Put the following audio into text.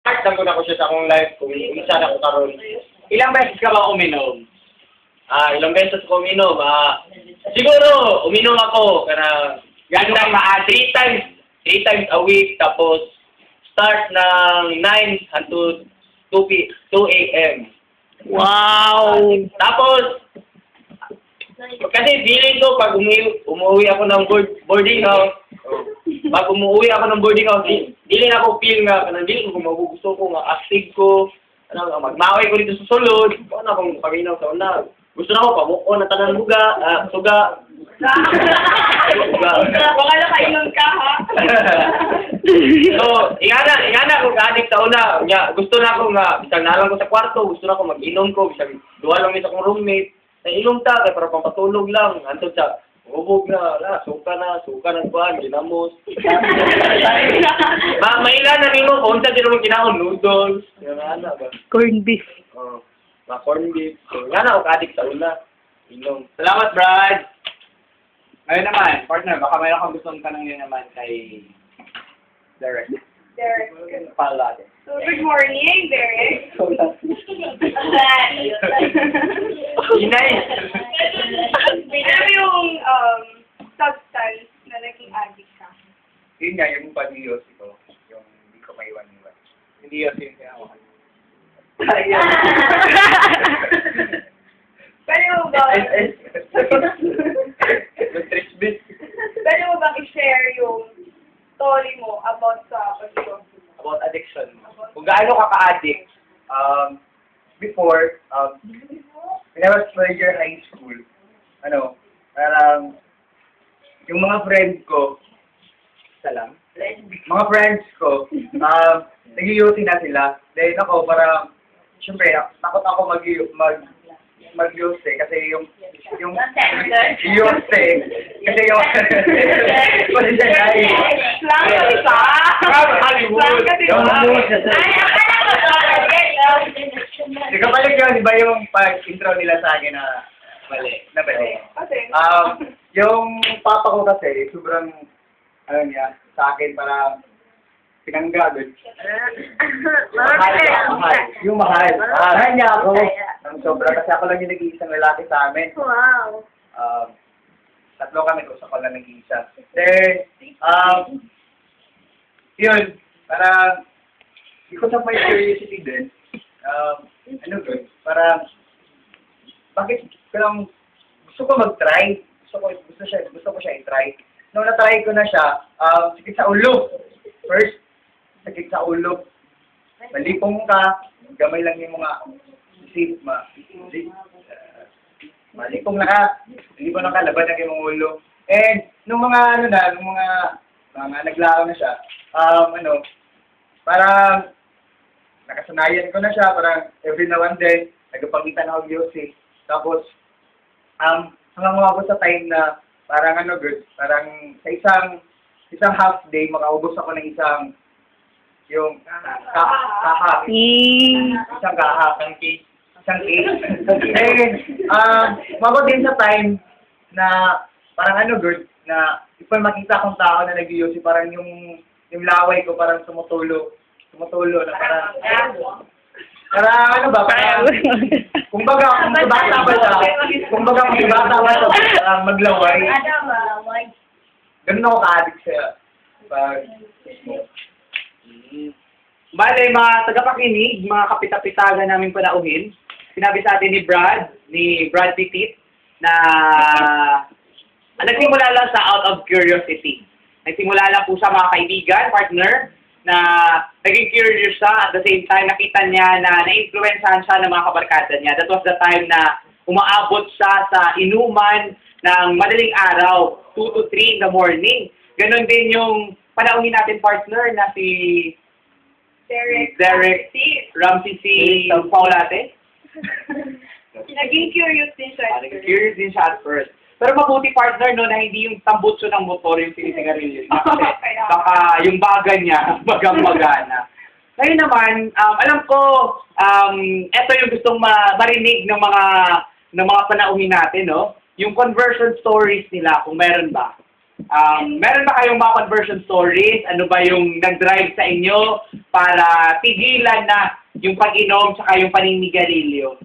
Start lang ko na ko siya sa akong life kung isa na ko karon. Ilang beses ka ba uminom? Ilang beses ko uminom? Siguro, uminom ako. Ganda three times a week. Tapos, start ng 9 until 2 a.m. Wow! Tapos, kasi feeling ko pag umuwi ako ng boarding house, pag umuwi ako ng boarding house, dili na ako feel nga, dili ko magugusto ko, nga active ko, magmaway ko dito sa sulod, ano akong pag-inaw sa una. Gusto na ako, pamuko na tanan suga. Baka nakainom ka, ha? So, ingana ko ka-addict sa una. Gusto na ako nga, bisag na lang ko sa kwarto, gusto na ako mag-inom ko, bisag duwa lang sa akong roommate. Nainom ta, kaya para pampatulog lang. Antod siya, hubog na, suka ng kuhan, ginamos. Mailan na nimo, kung saan sila mong kinahon, noodles. Yung ano ba? Corned beef. Corned beef. So, ingana ako ka-addict sa una. Inom. Salamat, Brad! Ngayon naman, partner, baka mayroon kang gustong tanongin naman kay Derek. Derek. Palade. So, good morning, Derek. Inay! Ano yung substance na naging addict ka? Yun nga, yung pag-yosi ko, yung hindi ko maiwan-iwan. Hindi yosi yung kinahawakan. Pwede mo ba? Pwede mo bang i-share yung story mo about sa pag-yosi? About addiction. Kung gaano ka ka-addict, before, when I was third year high school, parang, yung mga friends ko, mga friends ko, nag-yosi na sila. Then ako, parang, syempre, takot ako mag-yosi kasi yung yosi, kasi yung Slang ka, di ba? Hollywood! Kapalik yun, di ba yung pag-intro nila sa akin na mali? Kasi? Yung papa ko kasi, sobrang, sa akin parang pinanggagot. Yung mahal. Mahal niya ako. Ang sobra kasi ako lang yung nag-iisang lalaki sa amin. Wow. Tatlo kami, usap ko lang nag-iisa. Then, yun, parang, because of my curiosity din, parang, bakit parang gusto ko mag-try, gusto ko siya i-try. Nung na-try ko na siya, sakit sa ulo. First, sakit sa ulo. Malipong ka, gamay lang yung mga malipong na ka, malipong na ka, laban na yung mga ulo. And, nung mga naglaro na siya, parang, nakasanayan ko na siya, parang every now and then, nagpapangitan ako yosi. Tapos, hanggang umabot sa time na parang parang sa isang half day, makaubos ako ng isang kaha. Isang cake. And, umabot din sa time na parang na ipon makita akong tao na nag-yosi, parang yung laway ko parang tumutulo na parang kumbaga maglaway. Ganun ako ka-addict sa Bale, mga tagapakinig, mga kapita-pitagan namin panauhin, sinabi sa atin ni Brad Petit, na nagsimula lang sa out of curiosity. Nagsimula lang po sa mga kaibigan, partner, na naging curious siya. At the same time, nakita niya na na-influencehan siya ng mga kabarkada niya. That was the time na umaabot siya sa inuman ng madaling araw, 2 to 3 in the morning. Ganon din yung panauhin natin, partner, na si Derek Ramsey C. Paulate. Naging curious din siya. Naging curious din siya at first. Pero mabuti, partner, no, na hindi yung tambutso ng motor yung sinisigarilyo niya. Kasi baka yung baga niya, bagang-magana. Ngayon naman, alam ko, ito yung gustong marinig ng mga panauhin natin, no? Yung conversion stories nila, kung meron ba. Meron ba kayong mga conversion stories? Ano ba yung nag-drive sa inyo para tigilan na yung pag-inom tsaka yung paninigarilyo?